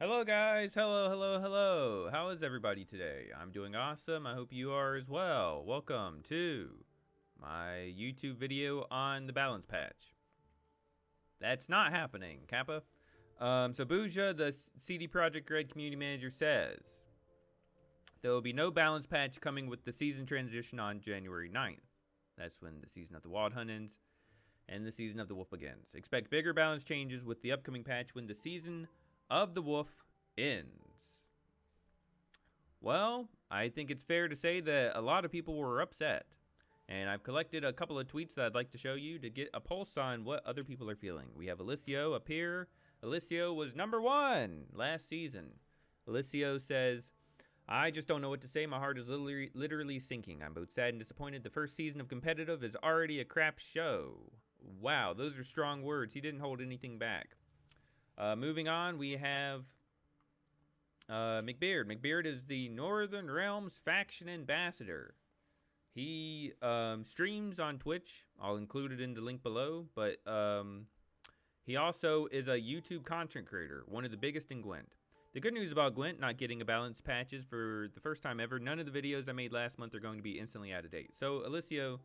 Hello guys, hello. How is everybody today? I'm doing awesome. I hope you are as well. Welcome to my YouTube video on the balance patch. That's not happening, Kappa. So Booja, the CD Projekt Red community manager, says there will be no balance patch coming with the season transition on January 9th. That's when the season of the Wild Hunt ends and the season of the Wolf begins. Expect bigger balance changes with the upcoming patch when the season of the Wolf ends. Well, I think it's fair to say that a lot of people were upset. And I've collected a couple of tweets that I'd like to show you to get a pulse on what other people are feeling. We have Alicio up here. Alicio was #1 last season. Alicio says, I just don't know what to say. My heart is literally sinking. I'm both sad and disappointed. The first season of competitive is already a crap show. Wow, those are strong words. He didn't hold anything back. Moving on, we have McBeard. McBeard is the Northern Realms faction ambassador. He streams on Twitch. I'll include it in the link below. But he also is a YouTube content creator, one of the biggest in Gwent. The good news about Gwent not getting a balance patches for the first time ever, none of the videos I made last month are going to be instantly out of date. So Alicio,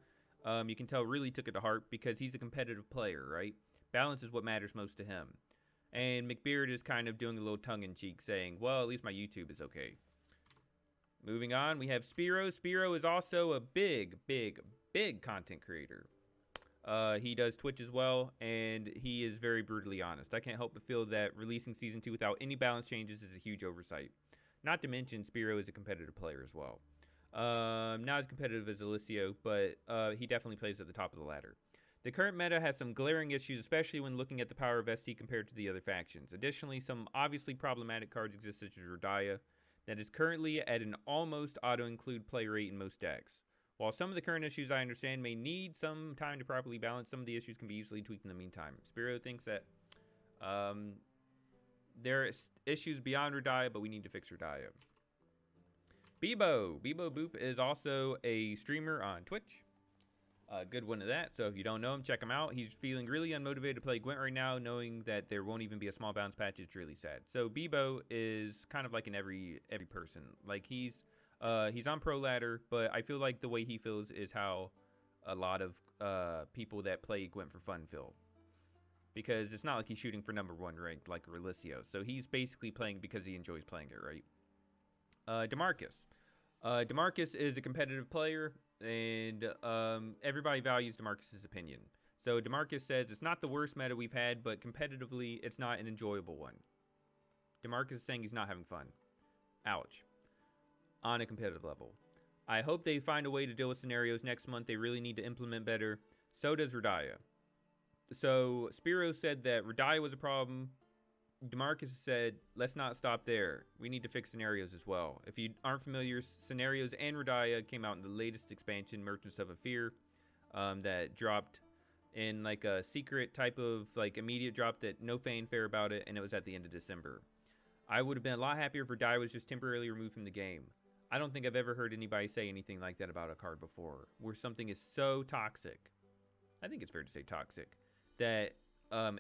you can tell, really took it to heart because he's a competitive player, right? Balance is what matters most to him. And McBeard is kind of doing a little tongue-in-cheek saying, well, at least my YouTube is okay. Moving on, we have Spiro. Spiro is also a big content creator. He does Twitch as well, and he is very brutally honest. I can't help but feel that releasing Season 2 without any balance changes is a huge oversight. Not to mention, Spiro is a competitive player as well. Not as competitive as Alicio, but he definitely plays at the top of the ladder. The current meta has some glaring issues, especially when looking at the power of ST compared to the other factions. Additionally, some obviously problematic cards exist, such as Rodaya, that is currently at an almost auto-include play rate in most decks. While some of the current issues I understand may need some time to properly balance, some of the issues can be easily tweaked in the meantime. Spiro thinks that there are issues beyond Rodaya, but we need to fix Rodaya. Bebo Boop is also a streamer on Twitch. A good one of that. So if you don't know him, check him out. He's feeling really unmotivated to play Gwent right now, knowing that there won't even be a small balance patch. It's really sad. So Bebo is kind of like in every person. Like he's on pro ladder, but I feel like the way he feels is how a lot of people that play Gwent for fun feel. Because it's not like he's shooting for #1 ranked like Relicio. So he's basically playing because he enjoys playing it, right? DeMarcus. DeMarcus is a competitive player, and everybody values DeMarcus's opinion. So DeMarcus says it's not the worst meta we've had, but competitively, it's not an enjoyable one. DeMarcus is saying he's not having fun. Ouch. On a competitive level. I hope they find a way to deal with scenarios next month. They really need to implement better. So does Rodaya. So Spiro said that Rodaya was a problem. DeMarcus said, let's not stop there. We need to fix scenarios as well. If you aren't familiar, scenarios and Rodaya came out in the latest expansion, Merchants of a Fear, that dropped in like a secret type of like immediate drop that no fanfare about it, and it was at the end of December. I would have been a lot happier if Rodaya was just temporarily removed from the game. I don't think I've ever heard anybody say anything like that about a card before, where something is so toxic. I think it's fair to say toxic, that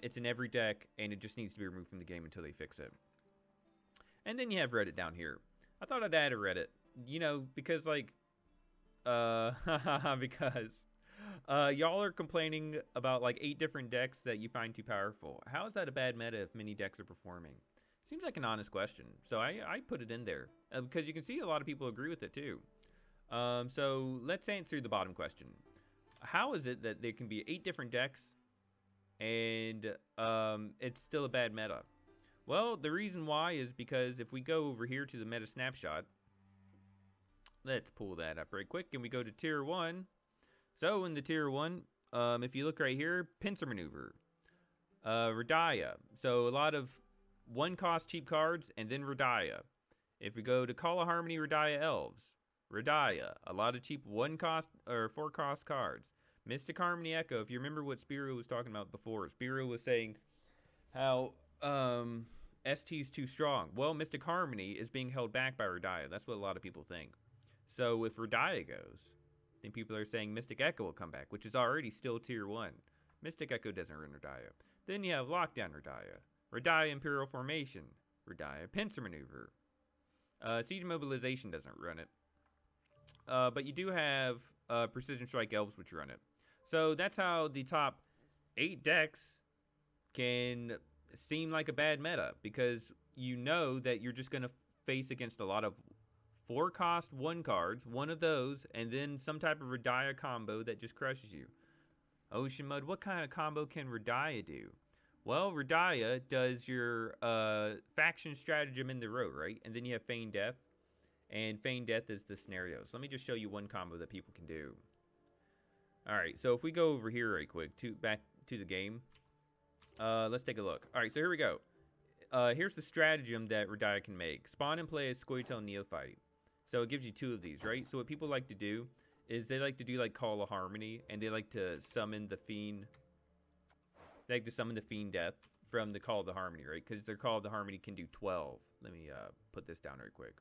it's in every deck, and it just needs to be removed from the game until they fix it. And then you have Reddit down here. I thought I'd add a Reddit, you know, because like, because y'all are complaining about like 8 different decks that you find too powerful. How is that a bad meta if many decks are performing? Seems like an honest question, so I put it in there because you can see a lot of people agree with it too. So let's answer the bottom question. How is it that there can be 8 different decks and it's still a bad meta? Well, the reason why is because if we go over here to the meta snapshot, let's pull that up right quick, and we go to tier 1. So in the tier 1, if you look right here, Pincer Maneuver, Rodaya, so a lot of 1-cost cheap cards, and then Rodaya. If we go to Call of Harmony, Rodaya Elves, Rodaya, a lot of cheap 1-cost or 4-cost cards. Mystic Harmony Echo, if you remember what Spiro was talking about before, Spiro was saying how ST is too strong. Well, Mystic Harmony is being held back by Rodaya. That's what a lot of people think. So if Rodaya goes, then people are saying Mystic Echo will come back, which is already still tier 1. Mystic Echo doesn't run Rodaya. Then you have Lockdown Rodaya, Rodaya Imperial Formation, Radiah pincer maneuver. Siege mobilization doesn't run it. But you do have precision strike elves which run it. So that's how the top 8 decks can seem like a bad meta, because you know that you're just going to face against a lot of 4 cost 1 cards, one of those, and then some type of Radiah combo that just crushes you. OceanMud, what kind of combo can Radiah do? Well, Radiah does your faction stratagem in the row, right? And then you have Feign Death. And Feign Death is the scenario. So let me just show you one combo that people can do. Alright, so if we go over here right quick, back to the game. Let's take a look. Alright, so here we go. Here's the stratagem that Radiah can make. Spawn and play as Scoia'tael Neophyte. So it gives you 2 of these, right? So what people like to do is they like to do like Call of Harmony, and they like to summon the Fiend. They like to summon the Fiend Death from the Call of the Harmony, right? Because their Call of the Harmony can do 12. Let me put this down right quick.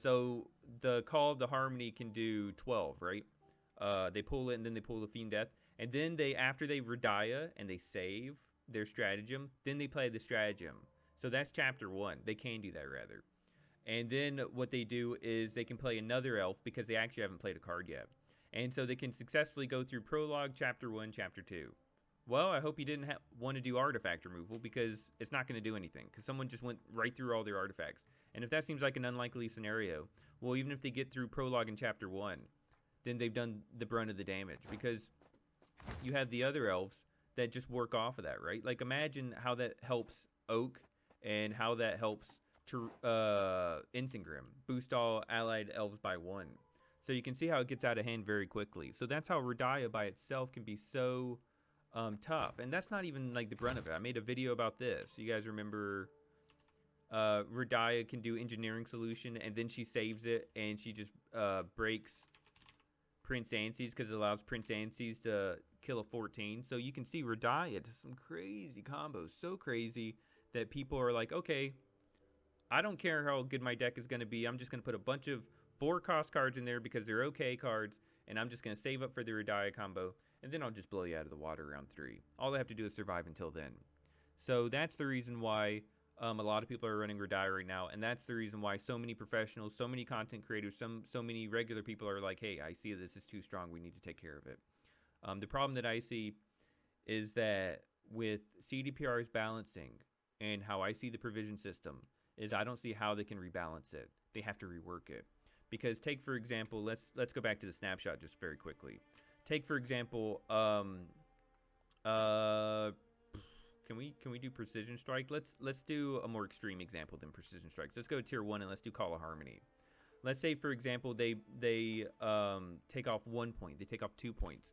So the Call of the Harmony can do 12, right? They pull it, and then they pull the Fiend Death. And then after they Radiah and they save their stratagem, then they play the stratagem. So that's chapter 1. They can do that, rather. And then what they do is they can play another elf because they actually haven't played a card yet. And so they can successfully go through prologue, chapter 1, chapter 2. Well, I hope you didn't want to do artifact removal, because it's not going to do anything, because someone just went right through all their artifacts. And if that seems like an unlikely scenario, well, even if they get through prologue in chapter 1, then they've done the brunt of the damage, because you have the other elves that just work off of that, right? Like, imagine how that helps Oak and how that helps Ensengrim. Boost all allied elves by 1. So you can see how it gets out of hand very quickly. So that's how Radiah by itself can be so tough. And that's not even like the brunt of it. I made a video about this. You guys remember Radiah can do engineering solution, and then she saves it, and she just breaks Prince Anses because it allows Prince Anses to kill a 14. So you can see Radiah does some crazy combos. So crazy that people are like, okay, I don't care how good my deck is going to be. I'm just going to put a bunch of 4-cost cards in there because they're okay cards, and I'm just going to save up for the Radiah combo, and then I'll just blow you out of the water round 3. All I have to do is survive until then. So that's the reason why a lot of people are running Radiah right now, and that's the reason why so many professionals, so many content creators, so many regular people are like, hey, I see this is too strong. We need to take care of it. The problem that I see is that with CDPR's balancing and how I see the provision system is I don't see how they can rebalance it. They have to rework it. Because take, for example, let's go back to the snapshot just very quickly. Take, for example, can we do Precision Strike? Let's do a more extreme example than Precision Strikes. Let's go to tier 1 and let's do Call of Harmony. Let's say, for example, they take off 1 point. They take off 2 points.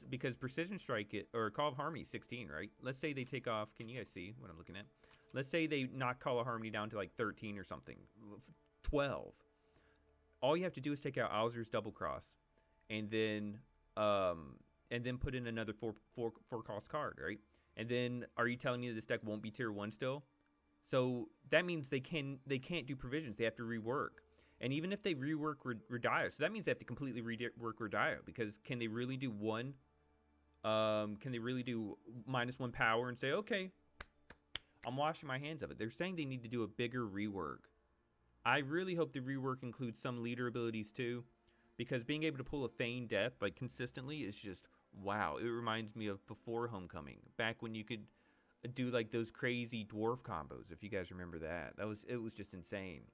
Because Precision Strike or Call of Harmony is 16, right? Let's say they take off. Can you guys see what I'm looking at? Let's say they knock Call of Harmony down to like 13 or something, 12. All you have to do is take out Alzur's Double Cross, and then put in another four cost card, right? And then are you telling me that this deck won't be tier 1 still? So that means they can't do provisions. They have to rework. And even if they rework Radiah, so that means they have to completely rework Radiah, because can they really do can they really do -1 power and say, okay, I'm washing my hands of it? They're saying they need to do a bigger rework. I really hope the rework includes some leader abilities too, because being able to pull a Feign Death like consistently is just wow. It reminds me of before Homecoming, back when you could do like those crazy dwarf combos, if you guys remember that. It was just insane.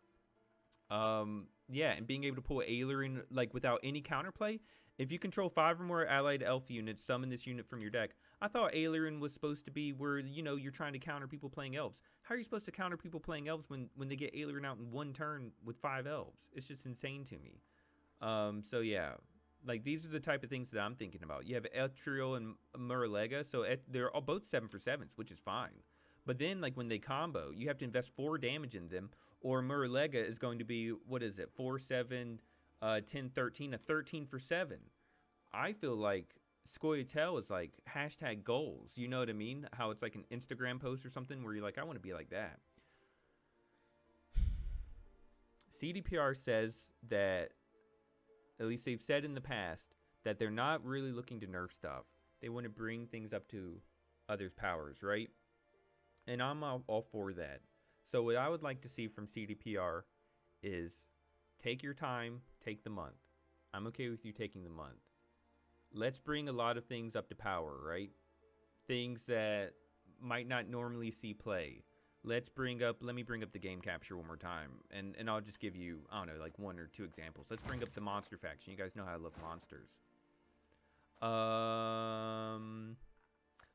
Yeah, and being able to pull Aileron like without any counterplay. If you control 5 or more allied elf units, summon this unit from your deck. I thought Aileron was supposed to be where, you know, you're trying to counter people playing elves. How are you supposed to counter people playing elves when they get Aileron out in 1 turn with 5 elves? It's just insane to me. So yeah, like these are the type of things that I'm thinking about. You have Etriol and Muralega, so they're all both 7 for 7s, which is fine. But then like when they combo, you have to invest 4 damage in them, or Muralega is going to be, what is it, 4, 7, 10, 13, a 13 for 7. I feel like Scoia'tael is like hashtag goals. You know what I mean? How it's like an Instagram post or something where you're like, I want to be like that. CDPR says that, at least they've said in the past, that they're not really looking to nerf stuff. They want to bring things up to others' powers, right? And I'm all for that. So what I would like to see from CDPR is take your time, take the month. I'm okay with you taking the month. Let's bring a lot of things up to power, right? Things that might not normally see play. Let me bring up the game capture one more time. And I'll just give you, I don't know, like 1 or 2 examples. Let's bring up the monster faction. You guys know how I love monsters.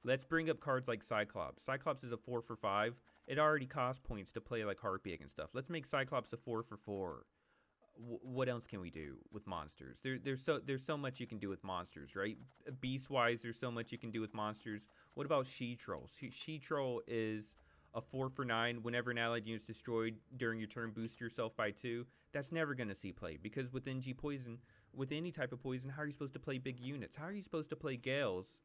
Let's bring up cards like Cyclops. Cyclops is a 4 for 5. It already costs points to play like Harpy and stuff. Let's make Cyclops a 4 for 4. What else can we do with monsters? There's so much you can do with monsters, right? Beast-wise, there's so much you can do with monsters. What about She-Troll? She-Troll is a 4 for 9. Whenever an allied unit is destroyed during your turn, boost yourself by 2. That's never going to see play, because with NG Poison, with any type of poison, how are you supposed to play big units? How are you supposed to play Gales?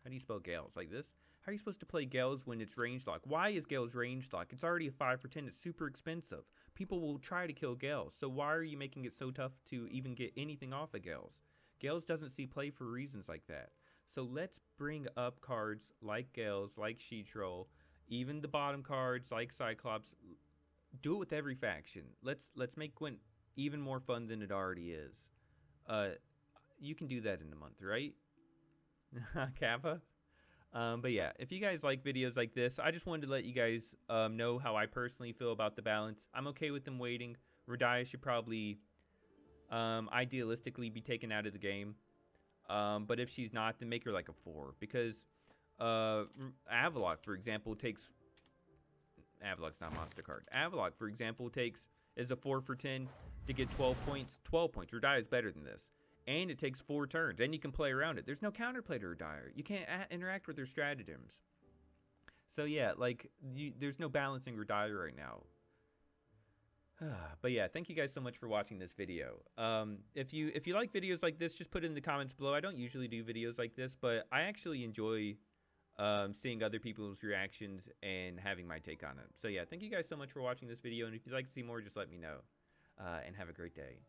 How do you spell Gales? Like this? How are you supposed to play Gales when it's range lock? Why is Gales range lock? It's already a 5 for 10. It's super expensive. People will try to kill Gales. So why are you making it so tough to even get anything off of Gales? Gales doesn't see play for reasons like that. So let's bring up cards like Gales, like She-Troll, even the bottom cards like Cyclops. Do it with every faction. Let's make Gwent even more fun than it already is. You can do that in a month, right? Kappa? But yeah, if you guys like videos like this, I just wanted to let you guys know how I personally feel about the balance. I'm okay with them waiting. Radia should probably idealistically be taken out of the game. But if she's not, then make her like a 4. Because Avalok, for example, takes... Avalok's not a monster card. Avalok, for example, is a 4 for 10 to get 12 points. 12 points. Radia is better than this. And it takes 4 turns, and you can play around it. There's no counterplay to Radia. You can't interact with her stratagems. So yeah, like, there's no balancing Radia right now. But yeah, thank you guys so much for watching this video. If you like videos like this, just put it in the comments below. I don't usually do videos like this, but I actually enjoy seeing other people's reactions and having my take on it. So yeah, thank you guys so much for watching this video, and if you'd like to see more, just let me know. And have a great day.